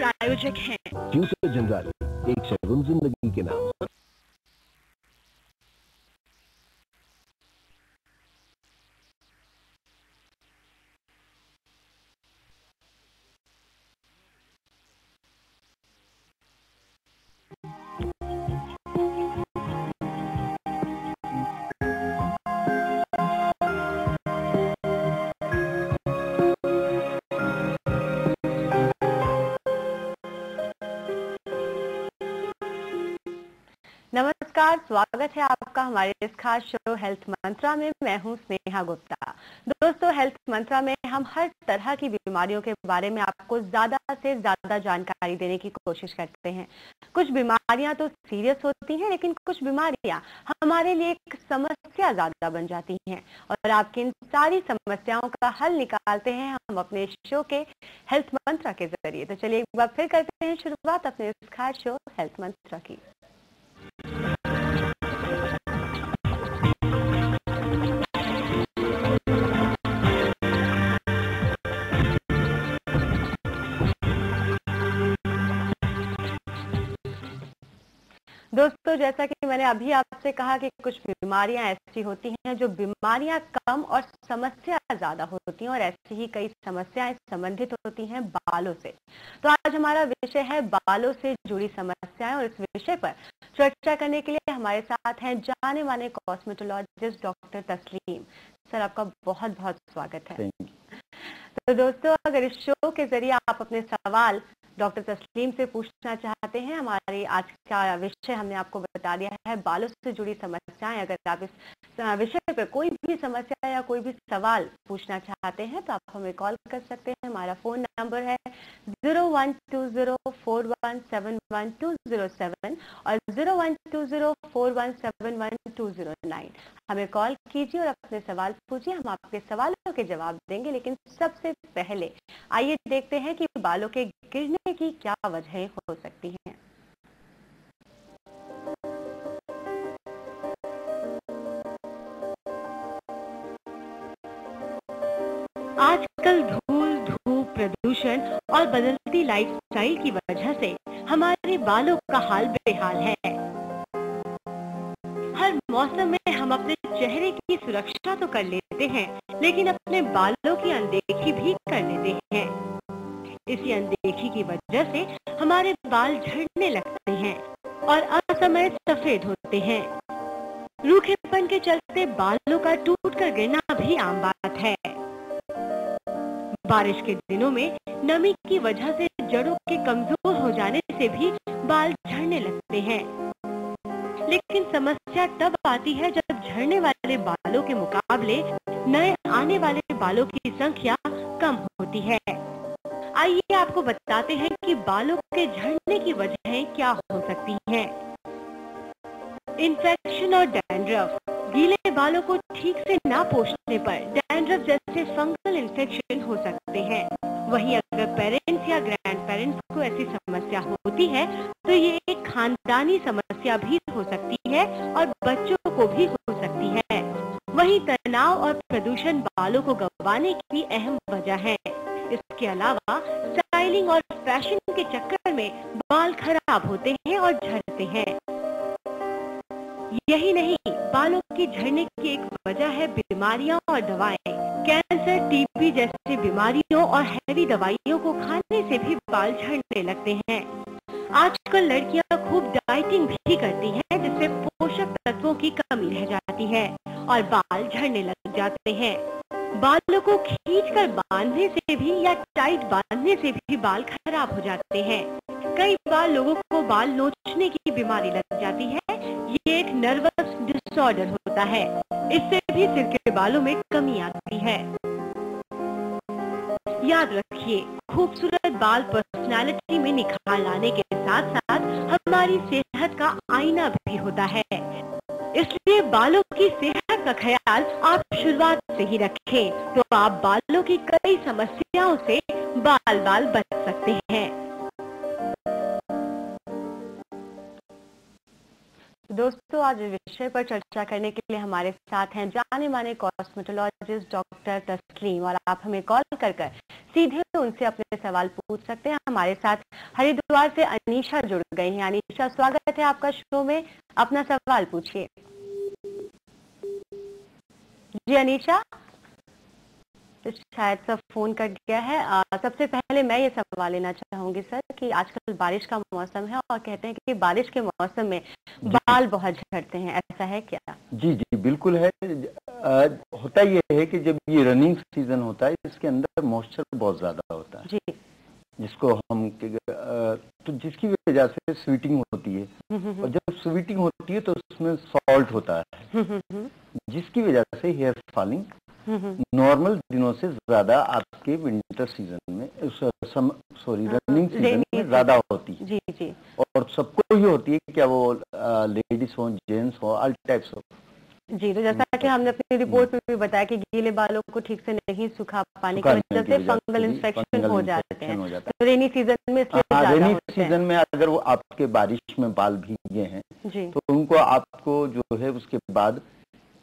प्रायोजक हैं future general, एक शगुन जिंदगी के नाम। नमस्कार, स्वागत है आपका हमारे इस खास शो हेल्थ मंत्रा में। मैं हूं स्नेहा गुप्ता। दोस्तों, हेल्थ मंत्रा में हम हर तरह की बीमारियों के बारे में आपको ज्यादा से ज्यादा जानकारी देने की कोशिश करते हैं। कुछ बीमारियां तो सीरियस होती हैं, लेकिन कुछ बीमारियां हमारे लिए एक समस्या ज्यादा बन जाती हैं और आपकी इन सारी समस्याओं का हल निकालते हैं हम अपने शो के हेल्थ मंत्रा के जरिए। तो चलिए एक बार फिर करते हैं शुरुआत अपने इस खास शो हेल्थ मंत्रा की। दोस्तों, जैसा कि मैंने अभी आपसे कहा कि कुछ बीमारियां ऐसी होती हैं जो बीमारियां कम और समस्या ज्यादा होती हैं, और ऐसी ही कई समस्याएं संबंधित होती हैं बालों से। तो आज हमारा विषय है बालों से जुड़ी समस्याएं, और इस विषय पर चर्चा करने के लिए हमारे साथ हैं जाने माने कॉस्मेटोलॉजिस्ट डॉक्टर तस्लीम। सर, आपका बहुत बहुत स्वागत है। तो दोस्तों, अगर इस शो के जरिए आप अपने सवाल डॉक्टर तस्लीम से पूछना चाहते हैं, हमारी आज का विषय हमने आपको बता दिया है बालों से जुड़ी समस्याएं। अगर आप इस विषय पर कोई भी समस्या या कोई भी सवाल पूछना चाहते हैं तो आप हमें कॉल कर सकते हैं। हमारा फोन नंबर है 012041711207 और 012041711209। हमें कॉल कीजिए और अपने सवाल पूछिए, हम आपके सवालों के जवाब देंगे। लेकिन सबसे पहले आइए देखते हैं कि बालों के गिरने की क्या वजहें हो सकती हैं। आजकल धूल, धूप, प्रदूषण और बदलती लाइफस्टाइल की वजह से हमारे बालों का हाल बेहाल है। हर मौसम में हम अपने चेहरे की सुरक्षा तो कर लेते हैं, लेकिन अपने बालों की अनदेखी भी कर लेते हैं। इसी अनदेखी की वजह से हमारे बाल झड़ने लगते हैं और असमय सफेद होते हैं। रूखेपन के चलते बालों का टूटकर गिरना भी आम बात है। बारिश के दिनों में नमी की वजह से जड़ों के कमजोर हो जाने से भी बाल झड़ने लगते हैं। लेकिन समस्या तब आती है जब झड़ने वाले बालों के मुकाबले नए आने वाले बालों की संख्या कम होती है। आइए आपको बताते हैं कि बालों के झड़ने की वजहें क्या हो सकती हैं। इन्फेक्शन और डैंड्रफ। गीले बालों को ठीक से ना पोंछने पर डैंड्रफ जैसे फंगल इन्फेक्शन हो सकते हैं। वहीं अगर पेरेंट्स या ग्रैंड पेरेंट्स को ऐसी समस्या होती है तो ये एक खानदानी समस्या भी हो सकती है और बच्चों को भी हो सकती है। वहीं तनाव और प्रदूषण बालों को गंवाने की अहम वजह है। इसके अलावा स्टाइलिंग और फैशन के चक्कर में बाल खराब होते हैं और झड़ते हैं। यही नहीं, बालों की झड़ने की एक वजह है बीमारियां और दवाएं। कैंसर, टीबी जैसी बीमारियों और हैवी दवाइयों को खाने से भी बाल झड़ने लगते हैं। आजकल लड़कियां खूब डाइटिंग भी करती हैं, जिससे पोषक तत्वों की कमी रह जाती है और बाल झड़ने लग जाते हैं। बालों को खींचकर बांधने से भी या टाइट बांधने से भी बाल खराब हो जाते हैं। कई बार लोगों को बाल नोचने की बीमारी लग जाती है। ये एक नर्वस डिसऑर्डर होता है। इससे भी सिर के बालों में कमी आती है। याद रखिए, खूबसूरत बाल पर्सनालिटी में निखार लाने के साथ साथ हमारी सेहत का आईना भी होता है। इसलिए बालों की सेहत का ख्याल आप शुरुआत से ही रखें, तो आप बालों की कई समस्याओं से बाल बाल बच सकते हैं। दोस्तों, आज विषय पर चर्चा करने के लिए हमारे साथ हैं जाने माने कॉस्मेटोलॉजिस्ट गायनेकोलॉजिस्ट डॉक्टर तस्लीम, और आप हमें कॉल कर सीधे उनसे अपने सवाल पूछ सकते हैं। हमारे साथ हरिद्वार से अनीशा जुड़ गई हैं। अनीशा, स्वागत है आपका शो में, अपना सवाल पूछिए। जी अनीशा, तो शायद सब फोन कट गया है। सबसे पहले मैं ये सवाल लेना चाहूंगी सर कि आजकल बारिश का मौसम है और कहते हैं कि बारिश के मौसम में बाल बहुत झड़ते हैं, ऐसा है क्या? जी जी बिल्कुल है। होता ये है कि जब ये रनिंग सीजन होता है इसके अंदर मॉइस्चर बहुत ज्यादा होता है जी, जिसको हम तो जिसकी वजह से स्वीटिंग होती है, और जब स्वीटिंग होती है तो उसमें सॉल्ट होता है जिसकी वजह से हेयर फॉलिंग नॉर्मल दिनों से ज्यादा आपके विंटर सीजन में रनिंग सीजन में ज्यादा होती है। जी जी। और सबको ही होती है, क्या वो लेडीज हो जेंट्स हो ऑल टाइप्स हो। जी, तो जैसा कि हमने अपनी रिपोर्ट में भी बताया कि गीले बालों को ठीक से नहीं सुखा पाने की वजह से फंगल इन्फेक्शन हो जाते हैं। तो रेनी सीजन में रेनी सीजन में अगर वो आपके बारिश में बाल भीगे हैं जी, तो उनको आपको जो है उसके बाद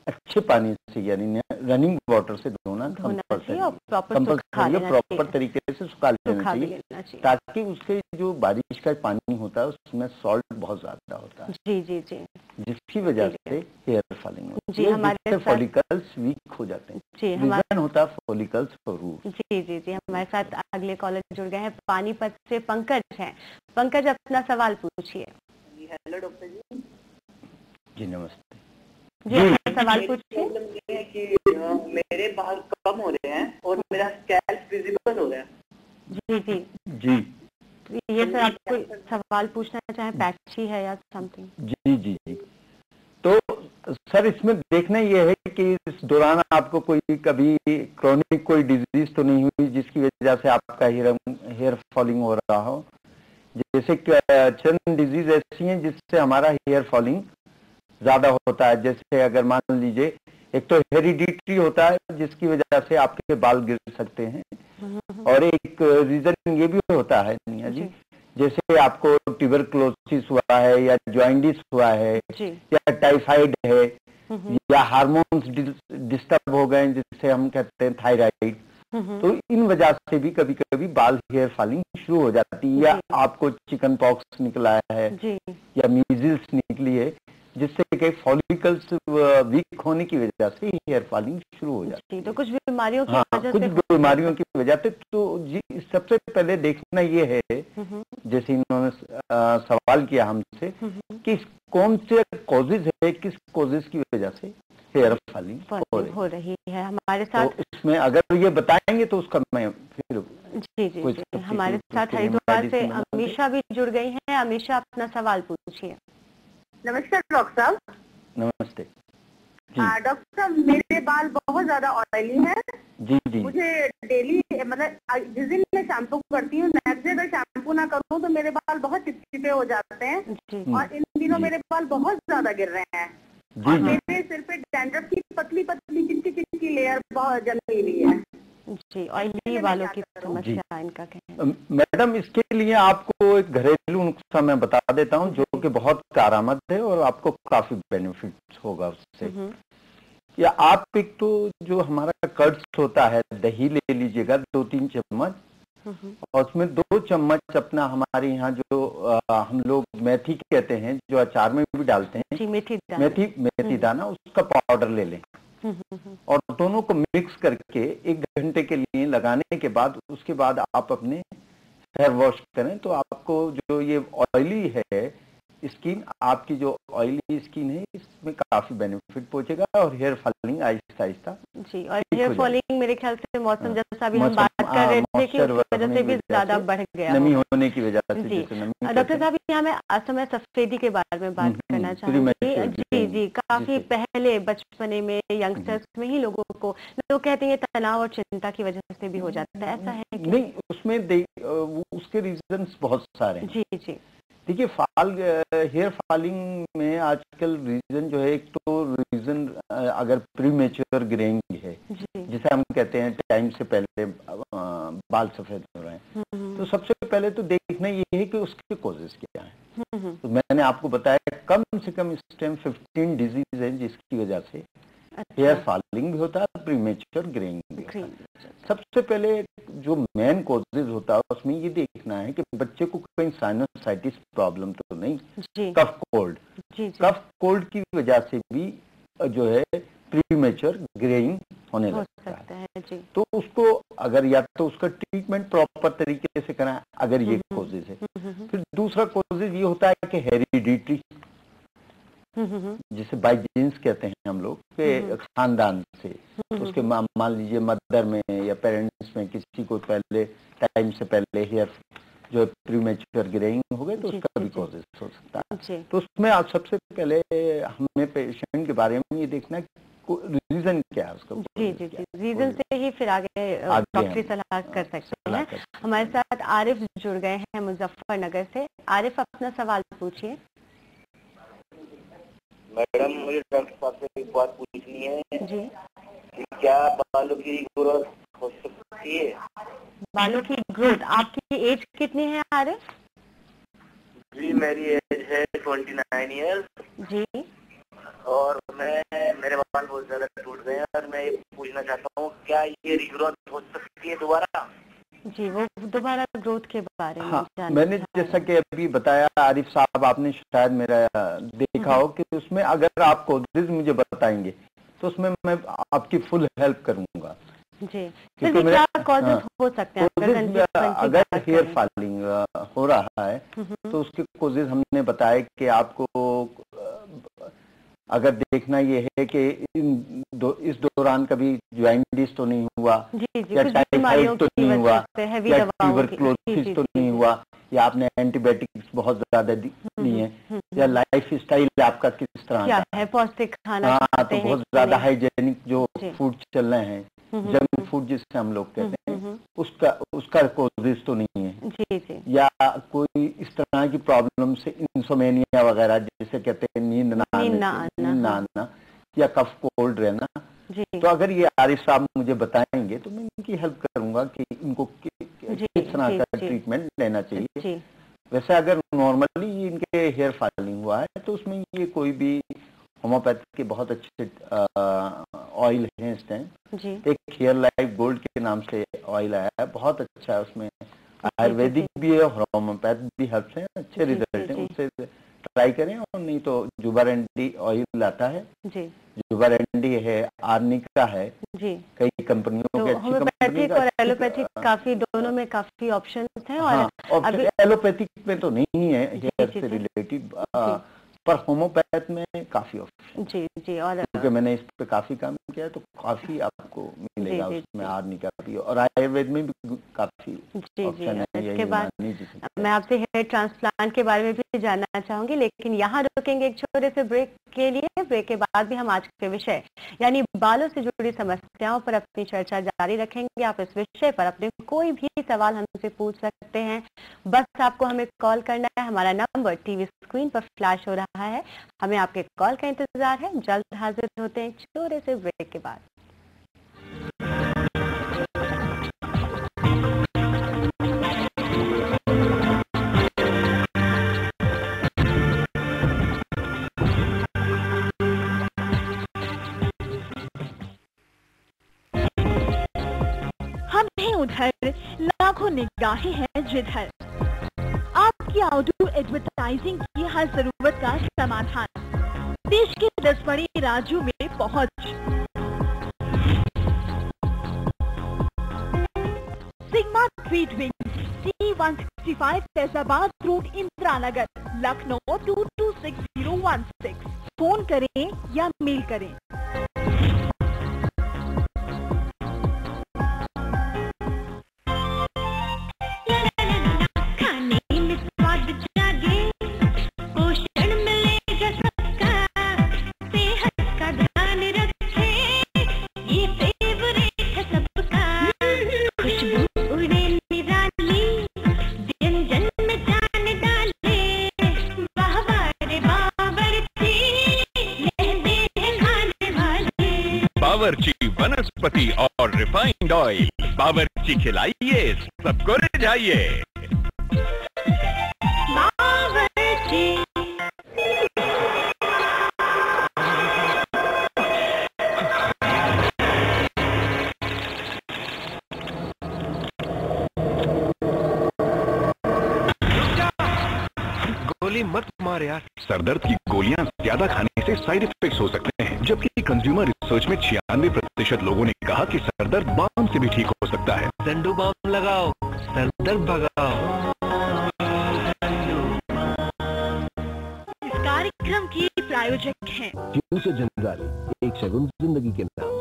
अच्छे पानी से यानी रनिंग वाटर से धोना कंपल्सरी है, प्रॉपर तरीके से सुखा लेना चाहिए ताकि उसके जो बारिश का पानी होता है उसमें सॉल्ट बहुत ज्यादा होता है। जी जी जी, जिसकी वजह से हेयर फॉलिंग होती है, हमारे फॉलिकल्स वीक हो जाते हैं। जी, हमारा होता है फॉलिकल्स फॉर रूट। जी जी जी। हमारे साथ अगले कॉलर जुड़ गए हैं, पानीपत से पंकज हैं। पंकज, अपना सवाल पूछिए। हेलो डॉक्टर जी। जी नमस्ते जी, अपना सवाल पूछिए। ये है कि मेरे बाल कम हो रहे हैं और मेरा स्कैल्प विजिबल हो रहा है। जी जी जी, ये सर आप कोई सवाल पूछना चाहें, पैची है या समथिंग? जी जी जी। तो सर इसमें देखना ये है कि इस दौरान आपको कोई कभी क्रॉनिक कोई डिजीज तो नहीं हुई जिसकी वजह से आपका हेयर फॉलिंग हो रहा हो। जैसे चंद डिजीज ऐसी हैं जिससे हमारा हेयर फॉलिंग ज्यादा होता है। जैसे अगर मान लीजिए एक तो हेरिडिटरी होता है जिसकी वजह से आपके बाल गिर सकते हैं, और एक रीजन ये भी होता है निया जी, जैसे आपको ट्यूबरक्लोसिस हुआ है या जॉइंडिस हुआ है या टाइफाइड है या हार्मोन्स डिस्टर्ब हो गए जिससे हम कहते हैं थायराइड, तो इन वजह से भी कभी कभी बाल हेयर फॉलिंग शुरू हो जाती है। या आपको चिकन पॉक्स निकला है या मीजिल्स निकली है जिससे कि फॉलिकल्स वीक होने की वजह से हेयर फॉलिंग शुरू हो जाती है। तो कुछ बीमारियों की वजह कुछ बीमारियों की वजह से। तो जी सबसे पहले देखना ये है, जैसे इन्होंने सवाल किया हमसे कि कौन से कॉजेज है, किस कॉजेज की वजह से हेयर फॉलिंग हो रही है हमारे साथ। तो उसमें अगर ये बताएंगे तो उसका मैं फिर जी जी जी। हमारे साथ हरिद्वार से अमीशा भी जुड़ गई हैं। अमीशा, अपना सवाल पूछिए। नमस्कार डॉक्टर साहब। नमस्ते। डॉक्टर साहब, मेरे बाल बहुत ज्यादा ऑयली हैं। जी जी। मुझे डेली मतलब जिस दिन मैं शैम्पू करती हूँ, नेक्स्ट डे अगर शैम्पू ना करूँ तो मेरे बाल बहुत चिपचिपे हो जाते हैं और इन दिनों मेरे बाल बहुत ज्यादा गिर रहे हैं और मेरे सिर पे डैंड्रफ की पतली पतली चिपकी लेयर बहुत जमी हुई है। जी, ऑयली बालों की समस्या इनका कहना। मैडम, इसके लिए आपको एक घरेलू नुस्खा मैं बता देता हूँ जो कि बहुत कारआमद है और आपको काफी बेनिफिट होगा उससे। या आप एक तो जो हमारा कर्ड्स होता है, दही ले लीजिएगा 2-3 चम्मच, और उसमें 2 चम्मच अपना हमारे यहाँ जो हम लोग मेथी कहते हैं जो अचार में भी डालते हैं, मेथी दाना, उसका पाउडर ले लें और दोनों को मिक्स करके 1 घंटे के लिए लगाने के बाद उसके बाद आप अपने हेयर वॉश करें तो आपको जो ये ऑयली है स्किन, आपकी जो ऑयली स्किन है इसमें काफी बेनिफिट पहुंचेगा और हेयर फॉलिंग आहिस्ता आहिस्ता। जी, और हेयर फॉलिंग मेरे ख्याल से मौसम जैसा भी हम बात कर रहे थे कि उस वजह से भी ज्यादा बढ़ गया, नमी होने की वजह से। जी डॉक्टर साहब, यहाँ मैं असमय सफेदी के बारे में बात करना चाहूंगी। जी जी, काफी पहले बचपने में यंगस्टर्स में ही लोगों को, लोग कहते हैं तनाव और चिंता की वजह से भी हो जाता है, ऐसा है कि नहीं? उसमें उसके रीजंस बहुत सारे हैं। जी जी। देखिए, हेयर फॉलिंग में आजकल रीजन जो है, एक तो रीजन अगर प्रीमेच्योर ग्रेइंग है जिसे हम कहते हैं टाइम से पहले बाल सफेद हो रहे हैं, तो सबसे पहले तो देखना ये है कि उसके कॉजेज क्या हैं। तो मैंने आपको बताया कम से कम इस टाइम 15 डिजीज है जिसकी वजह से हेयर फॉलिंग भी होता है, प्रीमेच्योर ग्रेइंग भी होता है। सबसे पहले जो मेन कॉजेज होता है उसमें ये देखना है कि बच्चे को कहीं साइनसाइटिस प्रॉब्लम तो नहीं, कफ कोल्ड। कफ कोल्ड की वजह से भी जो है प्रीमेच्योर ग्रेइंग होने लगता है। तो उसको अगर या तो उसका ट्रीटमेंट प्रॉपर तरीके से कराएं अगर ये कॉजेज है। फिर दूसरा कॉजेज ये होता है कि हेरिडिटरी, जिसे बाय जीन्स कहते हैं हम लोग के खानदान से, उसके मान लीजिए मदर में या पेरेंट्स में किसी को पहले टाइम से पहले हेयर जो प्रीमेच्योर ग्रेइंग हो गए तो उसका भी कॉजेज हो सकता है। तो उसमें आप सबसे पहले हमें पेशेंट के बारे में ये देखना रीजन क्या है उसका। रीजन से ही फिर आगे डॉक्टरी सलाह कर सकते हैं। हमारे साथ आरिफ जुड़ गए हैं मुजफ्फरनगर से। आरिफ, अपना सवाल पूछिए। मैडम, मुझे डॉक्टर साहब से एक बात पूछनी है जी, कि क्या बालों की ग्रोथ हो सकती है? बालों की ग्रोथ, आपकी एज कितनी है आरिफ? जी, मेरी एज है 29 ईयर्स जी। और मेरे बाल बहुत ज्यादा टूट गए हैं और मैं ये पूछना चाहता हूँ क्या ये रीग्रोथ हो सकती है दोबारा? जी, वो दोबारा ग्रोथ के बारे में। हाँ, मैंने जैसा कि अभी बताया आरिफ साहब, आपने शायद मेरा देखा हो कि उसमें अगर आप कॉजेज मुझे बताएंगे तो उसमें मैं आपकी फुल हेल्प करूंगा। जी, क्योंकि क्या कॉजेज हो सकते हैं? अगर हेयर फॉलिंग हो रहा है तो उसके कॉजेज हमने बताया कि आपको अगर देखना ये है कि इस दौरान कभी जॉइंटिस तो नहीं हुआ, या टाइफाइड तो नहीं हुआ, या ट्यूबरक्लोसिस तो नहीं हुआ, या आपने एंटीबायोटिक्स बहुत ज्यादा ली है, या लाइफ स्टाइल आपका किस तरह क्या है, पौष्टिक खाना, तो बहुत ज्यादा हाइजेनिक जो फूड चल रहे हैं, जंक फूड जिससे हम लोग कहते हैं, उसका कॉजेज तो नहीं है। जी। या कोई इस तरह की प्रॉब्लम से इंसोमेनिया वगैरह जिसे कहते हैं नींद ना आना या कफ कोल्ड रहना। तो अगर ये आरिफ साहब मुझे बताएंगे तो मैं इनकी हेल्प करूंगा कि इनको किस तरह का ट्रीटमेंट लेना चाहिए। वैसे अगर नॉर्मली इनके हेयर फॉलिंग हुआ है तो उसमें ये कोई भी होम्योपैथी के बहुत अच्छे ऑयल हैं इस टाइम। एक हेयर लाइफ गोल्ड के नाम से ऑयल आया है, बहुत अच्छा है। उसमें आयुर्वेदिक भी है और होम्योपैथ भी हेल्प है, अच्छे रिजल्ट है, उससे ट्राई करें। और नहीं तो जुबारेंडी ऑयल आता है, जुबारेंडी है, आर्निका है, कई कंपनियों के होम्योपैथिक और एलोपैथिक काफी, दोनों में काफी ऑप्शंस हैं। और एलोपैथिक में तो नहीं है हेयर से रिलेटेड, पर होम्योपैथ में काफी ऑप्शन। जी। और क्योंकि मैंने इस पे काफी काम किया तो काफी आपको मिलेगा उसमें आर्निका भी, और आयुर्वेद में भी काफी ऑप्शन है। इसके बाद मैं आपसे हेयर ट्रांसप्लांट के बारे में भी जानना चाहूंगी, लेकिन यहाँ रुकेंगे एक छोटे से ब्रेक के लिए। ब्रेक के बाद भी हम आज के विषय यानी बालों से जुड़ी समस्याओं पर अपनी चर्चा जारी रखेंगे। आप इस विषय पर अपने कोई भी सवाल हमसे पूछ सकते हैं, बस आपको हमें कॉल करना है। हमारा नंबर टीवी स्क्रीन पर फ्लैश हो रहा है, हमें आपके कॉल का इंतजार है। जल्द हाजिर होते हैं छोटे से ब्रेक के बाद। हम हैं उधर, लाखों निगाहें हैं जिधर। आपकी आउटडोर एडवर्टाइजिंग की हर जरूरत का समाधान देश के 10 बड़े राज्यों में पहुंच। Sigma treat wing C165 Faizabad road, Indiranagar, Lucknow 226016। Phone करें या मेल करें। बावर्ची वनस्पति और रिफाइंड ऑयल, बावर्ची खिलाइए, सबको रिझाइए। गोली मत मार यार। सरदर्द की गोलियां ज्यादा खाने से साइड इफेक्ट्स हो सकते हैं, जबकि कंज्यूमर रिसर्च में 96% लोगों ने कहा कि सरदर्द बाम से भी ठीक हो सकता है। डंडू बाम लगाओ, सरदर्द भगाओ। इस कार्यक्रम की प्रायोजक हैं फ्यूचर जनरल, एक शगुन जिंदगी के नाम।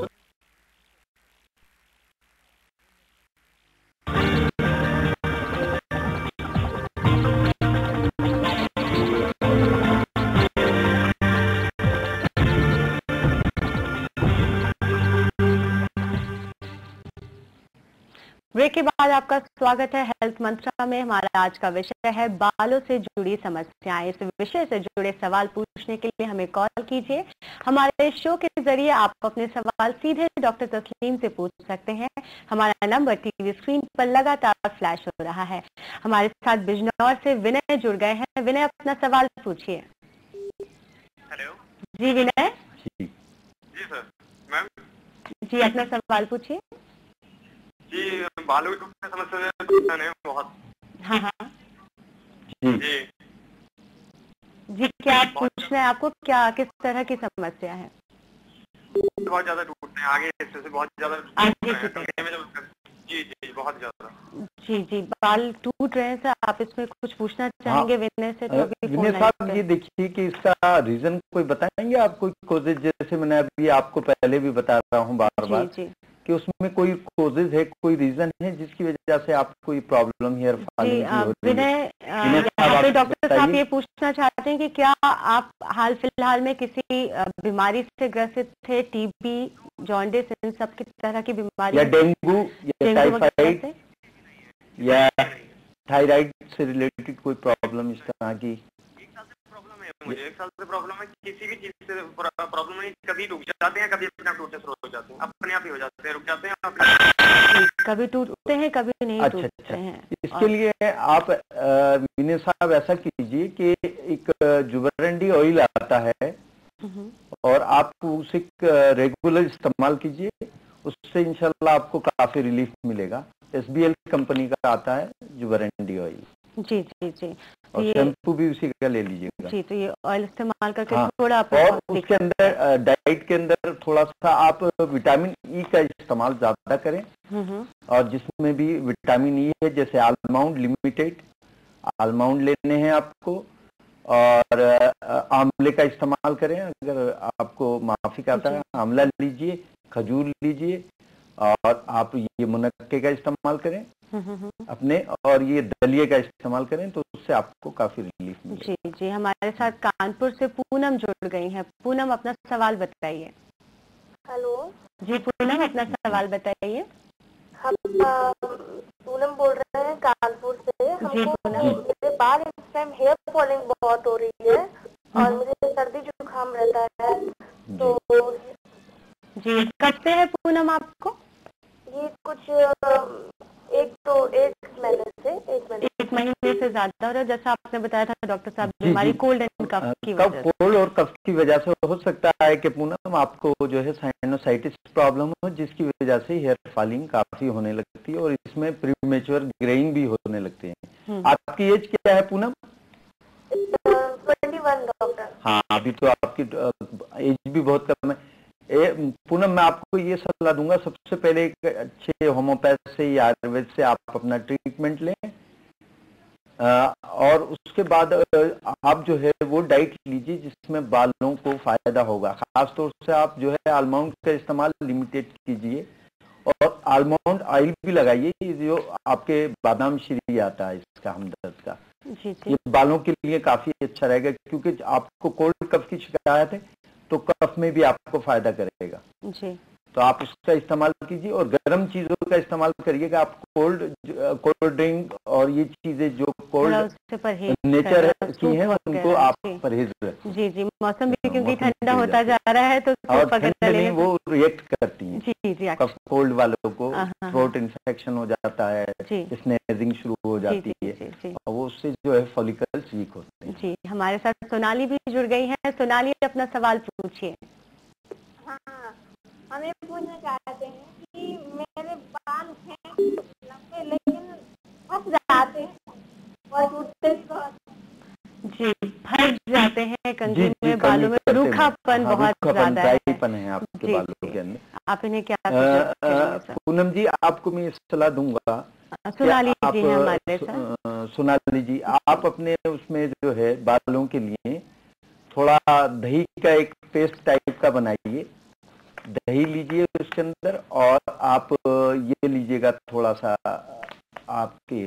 ब्रेक के बाद आपका स्वागत है हेल्थ मंत्रा में। हमारा आज का विषय है बालों से जुड़ी समस्याएं। इस विषय से जुड़े सवाल पूछने के लिए हमें कॉल कीजिए। हमारे शो के जरिए आप अपने सवाल सीधे डॉक्टर तस्लीम से पूछ सकते हैं। हमारा नंबर टीवी स्क्रीन पर लगातार फ्लैश हो रहा है। हमारे साथ बिजनौर से विनय जुड़ गए हैं। विनय, अपना सवाल पूछिए। हेलो जी विनय। जी सर। मैम जी, अपना सवाल पूछिए। जी, बालों की टूटने समस्या है बहुत। हाँ हाँ जी जी, क्या पूछना है आपको? क्या किस तरह की समस्या है? बहुत ज्यादा टूटते हैं, आगे हिस्से से बहुत ज्यादा जी जी बहुत ज्यादा। जी जी, बाल टूट रहे हैं सर, आप इसमें कुछ पूछना चाहेंगे विनय से? तो विनय साहब, ये देखिए कि इसका रीजन कोई बताएंगे आप? कोई कोजेज, जैसे मैंने अभी आपको पहले भी बता रहा हूँ बार बार कि उसमें कोई कोजेज है, कोई रीजन है जिसकी वजह से आपको कोई प्रॉब्लम हेयर फॉलिंग की होती है? विनय, डॉक्टर साहब ये पूछना चाहते हैं कि क्या आप हाल फिलहाल में किसी बीमारी से ग्रसित थे? टीबी, जॉन्डिस, इन सब की तरह की बीमारी, या डेंगू या टाइफाइड या थायराइड से रिलेटेड कोई प्रॉब्लम इस तरह की? मुझे 1 साल से प्रॉब्लम है। किसी भी चीज से प्रॉब्लम नहीं, कभी रुक जाते हैं, कभी अपने आप टूटने शुरू हो जाते हैं, अपने आप ही हो जाते हैं, रुक जाते हैं, कभी टूटते हैं कभी नहीं टूटते हैं। इसके लिए आप विनय साहब ऐसा कीजिए कि एक जुबरंडी ऑयल आता है और आप उसे रेगुलर इस्तेमाल कीजिए, उससे इंशाल्लाह आपको काफी रिलीफ मिलेगा। SBL कंपनी का आता है जुबरंडी ऑयल। जी जी जी, और शैम्पू भी उसी का ले लीजिएगा। जी, तो ये ऑयल इस्तेमाल करके थोड़ा और उसके अंदर डाइट के अंदर थोड़ा सा आप विटामिन ई का इस्तेमाल ज्यादा करें, और जिसमें भी विटामिन ई है, जैसे आलमाउंड लिमिटेड, आलमाउंड लेने हैं आपको, और आंवले का इस्तेमाल करें। अगर आपको माफिक आता है, आंवला लीजिए, खजूर लीजिए, और आप ये मुनक्के का इस्तेमाल करें अपने, और ये दलिये का इस्तेमाल करें, तो उससे आपको काफी रिलीफ मिलेगा। जी जी, हमारे साथ कानपुर से पूनम जुड़ गई हैं। पूनम, अपना सवाल बताइए। हेलो जी पूनम, अपना सवाल बताइए। हम पूनम बोल रहे हैं कानपुर से। हमको मेरे बाल इस टाइम हेयर फॉलिंग बहुत हो रही है और मुझे सर्दी जुकाम रहता है। तो जी, कब से है पूनम आपको? ये कुछ एक महीने से ज्यादा हो रहा है। जैसा आपने बताया था डॉक्टर साहब, बीमारी कोल्ड एंड कफ की वजह से। कोल्ड और कफ की वजह से हो सकता है कि पूनम आपको जो है साइनोसाइटिस प्रॉब्लम हो, जिसकी वजह से हेयर फॉलिंग काफी होने लगती है और इसमें प्रीमेच्योर ग्रेइंग भी होने लगते हैं। आपकी एज क्या है पूनम? 21 डॉक्टर। हाँ, अभी तो आपकी एज भी बहुत कम है। पूनम, मैं आपको ये सलाह दूंगा, सबसे पहले एक अच्छे होम्योपैथ से या आयुर्वेद से आप अपना ट्रीटमेंट लें, और उसके बाद आप जो है वो डाइट लीजिए जिसमें बालों को फायदा होगा। खास तौर से आप जो है आलमंड का इस्तेमाल लिमिटेड कीजिए, और आलमंड ऑयल भी लगाइए, जो आपके बादाम श्री आता है इसका, हमदर्द का, ये बालों के लिए काफी अच्छा रहेगा, क्योंकि आपको कोल्ड कफ की शिकायत है, तो कफ में भी आपको फायदा करेगा जी। तो आप उसका इस्तेमाल कीजिए, और गर्म चीजों का इस्तेमाल करिएगा। आप कोल्ड ड्रिंक और ये चीजें जो कोल्ड नेचर की हैं उनको आप परहेज रखें। जी जी, मौसम भी क्योंकि ठंडा होता जा रहा है तो नहीं, वो रिएक्ट करती हैं। जी जी, कफ कोल्ड वालों को थ्रोट इन्फेक्शन हो जाता है, स्नेजिंग शुरू हो जाती है, और वो उससे जो है फॉलिकल्स वीक होते हैं। जी, हमारे साथ सोनाली भी जुड़ गई है। सोनाली, अपना सवाल पूछिए। हमें पूछना चाहते हैं कि मेरे बाल हैं लंबे लेकिन फंस जाते हैं और टूटते बहुत। जी, फट जाते हैं कंघी में, बालों में रूखापन बहुत ज्यादा है, ड्राईपन है आपके बालों के अंदर। आप इन्हें क्या पूनम जी, आपको मैं सलाह दूंगा, सोनाली जी, आप अपने उसमें जो है बालों के लिए थोड़ा दही का एक पेस्ट टाइप का बनाइए, दही लीजिए उसके अंदर, और आप ये लीजिएगा थोड़ा सा आपके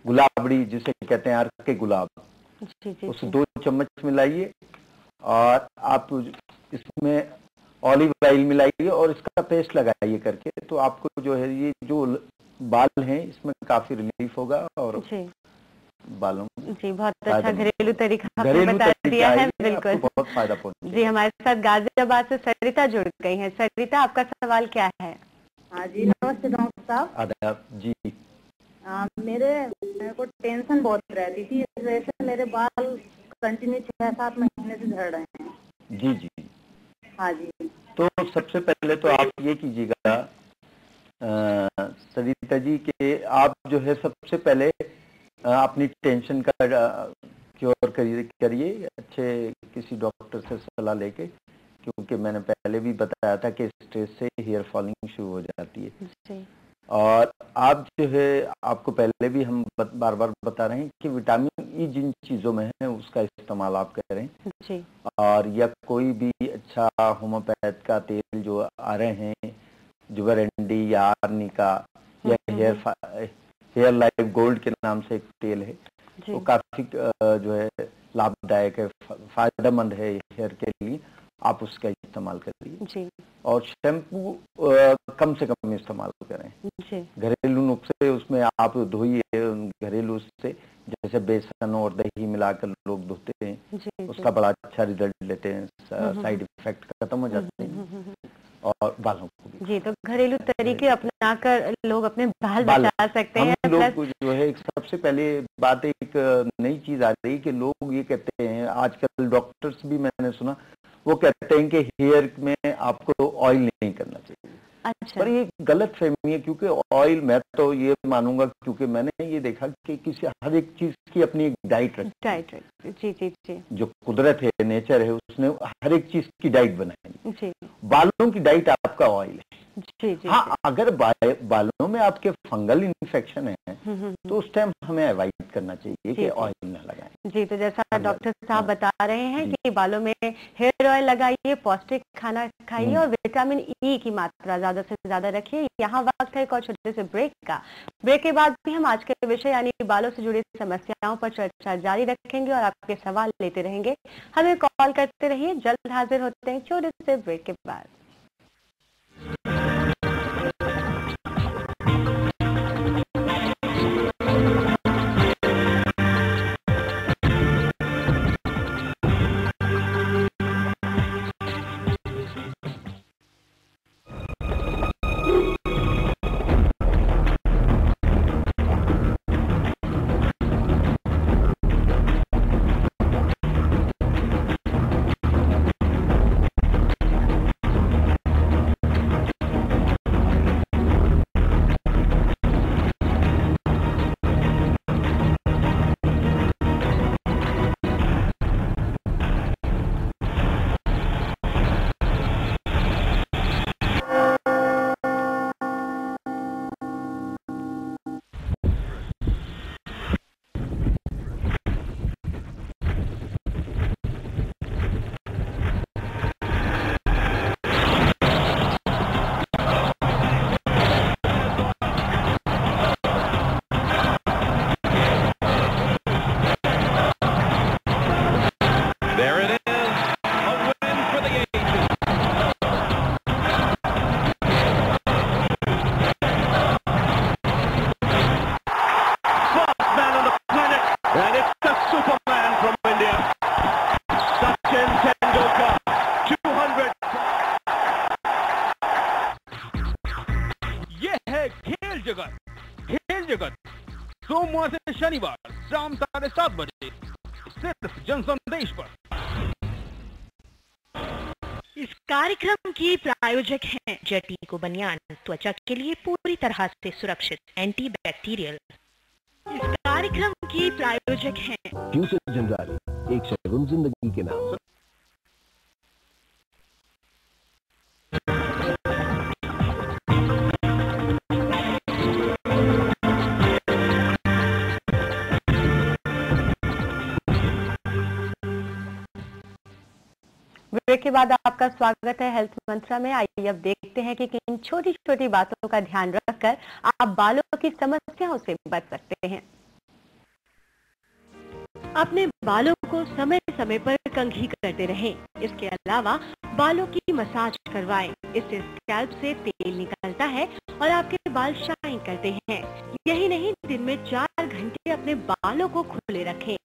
गुलाबड़ी जिसे कहते हैं अर्क के गुलाब, उस 2 चम्मच मिलाइए, और आप इसमें ऑलिव ऑयल मिलाइए और इसका पेस्ट लगाइए करके, तो आपको जो है ये जो बाल हैं इसमें काफी रिलीफ होगा, और बालों जी बहुत अच्छा घरेलू तरीका आपने बता दिया है, बिल्कुल बहुत फायदा पहुंचा। जी, हमारे साथ गाजियाबाद से सरिता जुड़ गई हैं। सरिता, आपका सवाल क्या है? हाँ जी, नमस्ते डॉक्टर साहब। आदाब जी। मेरे को टेंशन बहुत रहती थी, इस वजह से मेरे बाल कंटिन्यू 6-7 महीने से झड़ रहे हैं। जी जी, हाँ जी। तो सबसे पहले तो आप ये कीजिएगा सरिता जी के, आप जो है सबसे पहले अपनी टेंशन का क्योर करिए अच्छे किसी डॉक्टर से सलाह लेके, क्योंकि मैंने पहले भी बताया था कि स्ट्रेस से हेयर फॉलिंग शुरू हो जाती है। और आप जो है, आपको पहले भी हम बार बार बता रहे हैं कि विटामिन ई जिन चीज़ों में है उसका इस्तेमाल आप करें जी। और या कोई भी अच्छा होम्योपैथ का तेल जो आ रहे हैं, जुबरेंडी या आर्निका या हेयर लाइफ गोल्ड के नाम से एक तेल है, वो काफी जो है लाभदायक है, फायदेमंद है हेयर के लिए, आप उसका इस्तेमाल करिए। और शैम्पू कम से कम इस्तेमाल करें। घरेलू नुस्खे उसमें आप धोइए घरेलू से, जैसे बेसन और दही मिलाकर लोग धोते हैं, उसका बड़ा अच्छा रिजल्ट लेते हैं, साइड इफेक्ट खत्म हो जाते हैं। और बालों को भी जी, तो घरेलू तरीके अपनाकर लोग अपने बाल बचा सकते हैं। लोग जो है सबसे पहले बात, एक नई चीज आ रही कि लोग ये कहते हैं, आजकल डॉक्टर्स भी मैंने सुना, वो कहते हैं कि हेयर में आपको ऑयल नहीं करना चाहिए। अच्छा। पर ये गलत फहमी है, क्योंकि ऑयल, मैं तो ये मानूंगा, क्योंकि मैंने ये देखा कि किसी हर एक चीज की अपनी एक डाइट रखी, जी जी जी, जो कुदरत है, नेचर है, उसने हर एक चीज की डाइट बनाई जी। बालों की डाइट आपका ऑयल है जी जी। हाँ, अगर बालों में आपके फंगल इन्फेक्शन है तो उस टाइम हमें अवॉइड करना चाहिए कि ऑयल न लगाएं जी। तो जैसा डॉक्टर साहब बता रहे हैं कि बालों में हेयर ऑयल लगाइए, पौष्टिक खाना खाइए और विटामिन ई की मात्रा ज्यादा से ज्यादा रखिए। यहाँ वक्त है एक और छोटे से ब्रेक का। ब्रेक के बाद भी हम आज के विषय यानी बालों से जुड़ी समस्याओं पर चर्चा जारी रखेंगे और आपके सवाल लेते रहेंगे। हमें कॉल करते रहिए, जल्द हाजिर होते हैं छोटे से ब्रेक के बाद। सोमवार से शनिवार शाम 7:30 बजे सिर्फ जनसंदेश पर। इस कार्यक्रम की प्रायोजक हैं जटीको बनियान, त्वचा के लिए पूरी तरह से सुरक्षित, एंटी बैक्टीरियल। इस कार्यक्रम की प्रायोजक हैं फ्यूचर जनरल, एक शगुन जिंदगी के नाम। ब्रेक के बाद आपका स्वागत है हेल्थ मंत्रा में। आइए अब देखते हैं कि किन छोटी छोटी बातों का ध्यान रखकर आप बालों की समस्याओं से बच सकते हैं। अपने बालों को समय समय पर कंघी करते रहें। इसके अलावा बालों की मसाज करवाएं। इससे स्कैल्प से तेल निकलता है और आपके बाल शाइन करते हैं। यही नहीं, दिन में 4 घंटे अपने बालों को खुले रखें।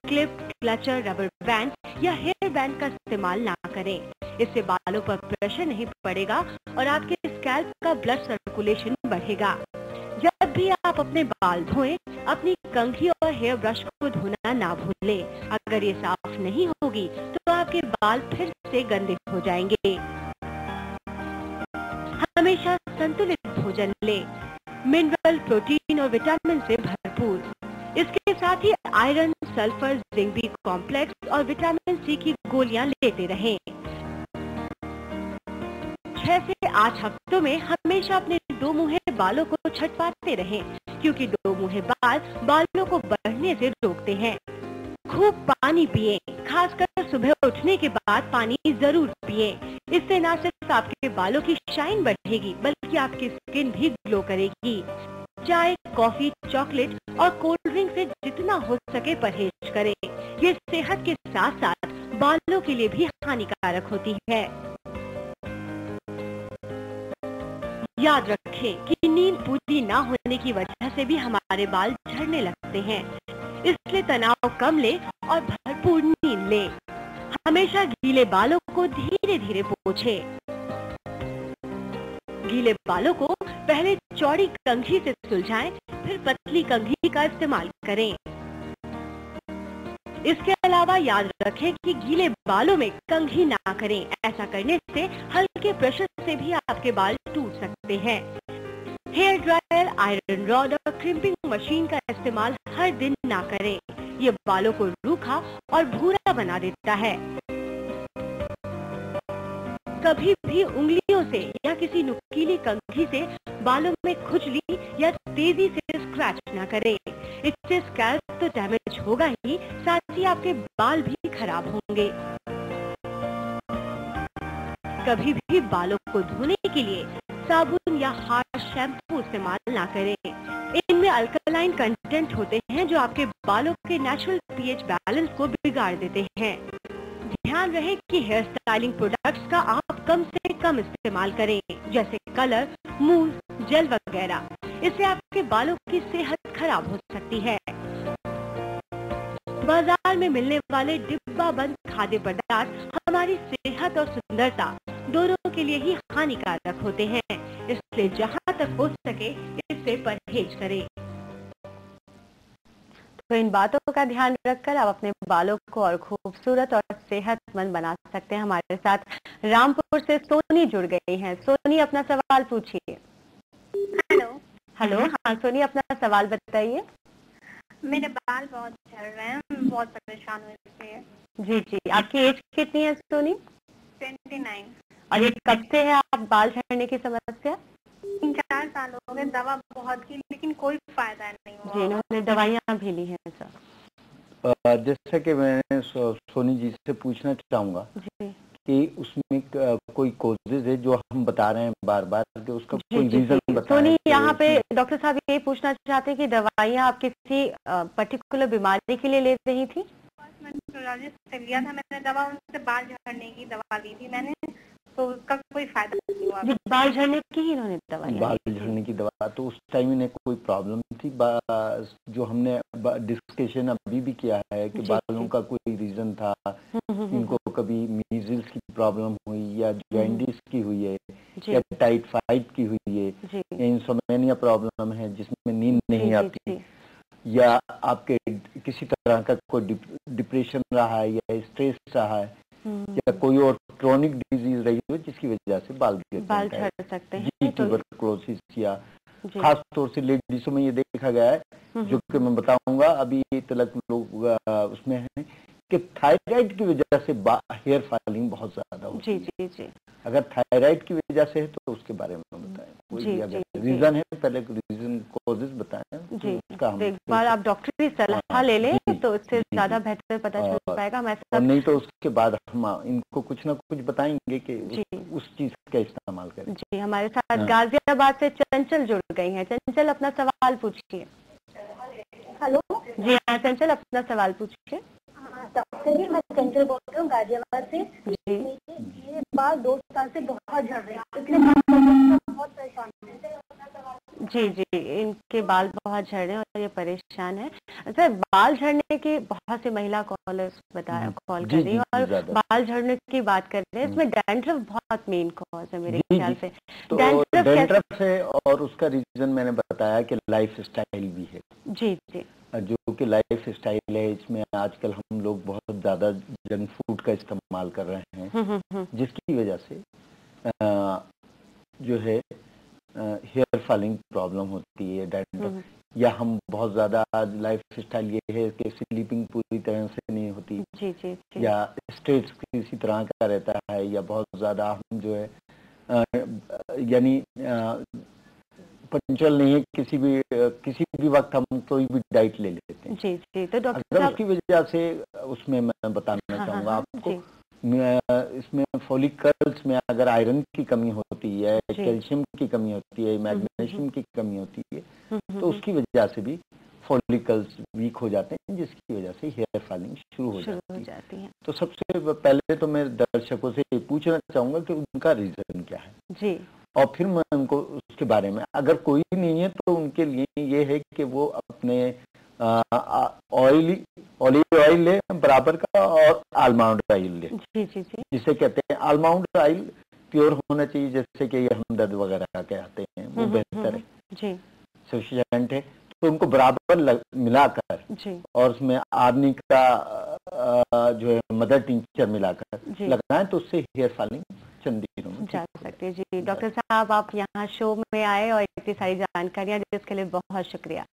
क्लिप, क्लचर, रबर बैंड या हेयर बैंड का इस्तेमाल ना करें। इससे बालों पर प्रेशर नहीं पड़ेगा और आपके स्कैल्प का ब्लड सर्कुलेशन बढ़ेगा। जब भी आप अपने बाल धोएं, अपनी कंघी और हेयर ब्रश को धोना ना भूलें। अगर ये साफ नहीं होगी तो आपके बाल फिर से गंदे हो जाएंगे। हमेशा संतुलित भोजन लें, मिनरल, प्रोटीन और विटामिन से भरपूर। इसके साथ ही iron, sulphur, zinc B complex और विटामिन सी की गोलियां लेते रहें। 6 से 8 हफ्तों में हमेशा अपने 2 मुँहे बालों को छटवाते रहें, क्योंकि 2 मुँहे बाल बालों को बढ़ने से रोकते हैं। खूब पानी पिएं, खासकर सुबह उठने के बाद पानी जरूर पिएं। इससे न सिर्फ आपके बालों की शाइन बढ़ेगी बल्कि आपकी स्किन भी ग्लो करेगी। चाय, कॉफी, चॉकलेट और कोल्ड ड्रिंक से जितना हो सके परहेज करें। ये सेहत के साथ साथ बालों के लिए भी हानिकारक होती है। याद रखें कि नींद पूरी ना होने की वजह से भी हमारे बाल झड़ने लगते हैं। इसलिए तनाव कम लें और भरपूर नींद लें। हमेशा गीले बालों को धीरे धीरे पोंछें। गीले बालों को पहले चौड़ी कंघी से सुलझाएं, फिर पतली कंघी का इस्तेमाल करें। इसके अलावा याद रखें कि गीले बालों में कंघी ना करें। ऐसा करने से हल्के प्रेशर से भी आपके बाल टूट सकते हैं। हेयर ड्रायर, आयरन रॉड और क्रिम्पिंग मशीन का इस्तेमाल हर दिन ना करें। ये बालों को रूखा और भूरा बना देता है। कभी भी उंगलियों से या किसी नुकीली कंघी से बालों में खुजली या तेजी से स्क्रैच ना करें। इससे स्कैल्प तो डैमेज होगा ही, साथ ही आपके बाल भी खराब होंगे। कभी भी बालों को धोने के लिए साबुन या हार्ड शैम्पू इस्तेमाल ना करें। इनमें अल्कलाइन कंटेंट होते हैं जो आपके बालों के नेचुरल पीएच बैलेंस को बिगाड़ देते हैं। ध्यान रहे कि हेयर स्टाइलिंग प्रोडक्ट्स का आप कम से कम इस्तेमाल करें, जैसे कलर, मूव, जेल वगैरह। इससे आपके बालों की सेहत खराब हो सकती है। बाजार में मिलने वाले डिब्बा बंद खाद्य पदार्थ हमारी सेहत और सुंदरता दोनों के लिए ही हानिकारक होते हैं। इसलिए जहां तक हो सके इससे परहेज करें। तो इन बातों का ध्यान रखकर आप अपने बालों को और खूबसूरत और सेहतमंद बना सकते हैं। हमारे साथ रामपुर से सोनी जुड़ गई हैं। सोनी, अपना सवाल पूछिए। हेलो। हाँ सोनी, अपना सवाल बताइए। मेरे बाल बहुत झड़ रहे हैं, मैं बहुत परेशान हूँ इससे। जी जी, आपकी एज कितनी है सोनी? 29। और ये कब से है आप बाल झड़ने की समस्या? 3-4 साल हो गए, दवा बहुत की लेकिन कोई फायदा नहीं हुआ। जी, इन्होंने दवाइयाँ भी ली हैं सर। जैसा कि मैं सोनी जी से पूछना चाहूँगा कि उसमें कोई कॉजेज है जो हम बता रहे हैं बार बार कि उसका कोई रीजन बताएं। सोनी, यहाँ पे डॉक्टर साहब ये पूछना चाहते हैं कि दवाइयाँ आप किसी पर्टिकुलर बीमारी के लिए ले रही थी? मैंने से लिया था, मैंने दवा, उनसे बाल झड़ने की दवा ली थी मैंने, तो उसका कोई फायदा नहीं हुआ। बाल झड़ने की ही इन्होंने दवा ली? बाल झड़ने की दवा, तो उस टाइम इन्हें कोई प्रॉब्लम थी? जो हमने डिस्कशन अभी भी किया है कि बालों का कोई रीजन था, इनको कभी मीजल्स की प्रॉब्लम हुई या जॉइंटिस की हुई है या टाइफाइड की हुई है या इंसोम्निया प्रॉब्लम है जिसमें नींद नहीं आती, या आपके किसी तरह का कोई डिप्रेशन रहा है या स्ट्रेस रहा है या कोई और क्रोनिक डिजीज रही हो जिसकी वजह से बाल झड़ सकते हैं, ट्यूबरकुलोसिस या खास तौर से लेडीजों में ये देखा गया है, जो कि मैं बताऊंगा अभी तक लोग उसमें है कि थायराइड की वजह से हेयर फॉलिंग बहुत ज्यादा होती है। जी जी। अगर थायराइड की वजह से है तो उसके बारे में बताएं, कोई भी अगर रीजन है, पहले रीजन कॉजेज बताएं जी। एक बार आप डॉक्टरी सलाह ले लें तो उससे ज्यादा बेहतर पता चल पाएगा। हम ऐसा नहीं तो उसके बाद हम इनको कुछ ना कुछ बताएंगे कि उस चीज का इस्तेमाल करें। जी, हमारे साथ गाजियाबाद से चंचल जुड़ गई हैं। चंचल, अपना सवाल पूछिए। हेलो जी हाँ चंचल, अपना सवाल पूछिए। डॉक्टर जी, मैं चंचल बोल रही हूँ गाजियाबाद से। जी, ये बाल 2 साल से बहुत झड़ रहे हैं, इसलिए बहुत परेशान हूँ। जी जी, इनके बाल बहुत झड़ रहे हैं और ये परेशान है। सर, बाल झड़ने की बहुत सी महिला कॉलर्स बताया कॉल कर रही है और बाल झड़ने की बात कर रहे हैं। इसमें डैंड्रफ बहुत मेन कॉज है मेरे ख्याल से। तो डैंड्रफ है और उसका रीजन मैंने बताया कि लाइफ स्टाइल भी है। जी जी, जो कि लाइफ स्टाइल है, इसमें आजकल हम लोग बहुत ज्यादा जंक फूड का इस्तेमाल कर रहे हैं, जिसकी वजह से जो है हेयर फॉलिंग प्रॉब्लम होती है, डैंड्रफ। या हम बहुत ज्यादा लाइफ स्टाइल ये है कि स्लीपिंग पूरी तरह से नहीं होती। जी जी, जी। या स्ट्रेस किसी तरह का रहता है, या बहुत ज्यादा हम जो है यानी पंचुअल नहीं है, किसी भी वक्त हम कोई भी डाइट ले लेते हैं। जी जी, तो डॉक्टर साहब उसकी वजह से उसमें मैं बताना चाहूँगा आपको, इसमें फॉलिकल्स में अगर आयरन की कमी होती है, कैल्शियम की कमी होती है, मैग्नीशियम की कमी होती है, तो उसकी वजह से भी फॉलिकल्स वीक हो जाते हैं, जिसकी वजह से हेयर फॉलिंग शुरू हो जाती है। तो सबसे पहले तो मैं दर्शकों से ये पूछना चाहूंगा कि उनका रीजन क्या है जी, और फिर मैं उनको उसके बारे में, अगर कोई नहीं है तो उनके लिए ये है कि वो अपने ऑलिव ऑयल ले बराबर का, और आलमंड ऑयल ले। जी जी जी, जिसे कहते हैं आलमंड ऑयल प्योर होना चाहिए, जैसे कि ये हमदर्द वगैरह के आते हैं, वो बेहतर है जी, सफिशिएंट है। तो उनको बराबर मिलाकर और उसमें आर्नी का जो है मदर टिंचर मिलाकर लगाएं, तो उससे हेयर फॉलिंग चंद दिनों में जा सकते हैं। जी डॉक्टर साहब, आप यहाँ शो में आए और इतनी सारी जानकारियाँ दी, इसके लिए बहुत शुक्रिया।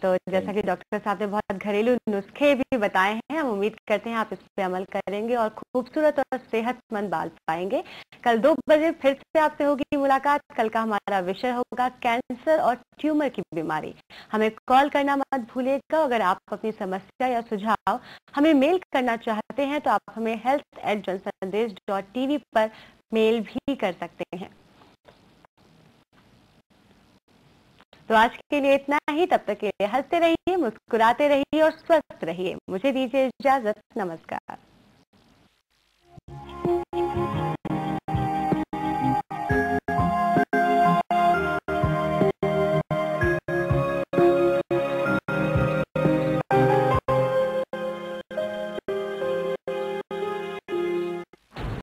तो जैसा कि डॉक्टर साहब ने बहुत घरेलू नुस्खे भी बताए हैं, हम उम्मीद करते हैं आप इस पे अमल करेंगे और खूबसूरत और सेहतमंद बाल पाएंगे। कल 2 बजे फिर से आपसे होगी मुलाकात। कल का हमारा विषय होगा कैंसर और ट्यूमर की बीमारी। हमें कॉल करना मत भूलिएगा। अगर आप अपनी समस्या या सुझाव हमें मेल करना चाहते हैं तो आप हमें health@jansandesh.tv पर मेल भी कर सकते हैं। तो आज के लिए इतना ही। तब तक के लिए हंसते रहिए, मुस्कुराते रहिए और स्वस्थ रहिए। मुझे दीजिए इजाजत। नमस्कार।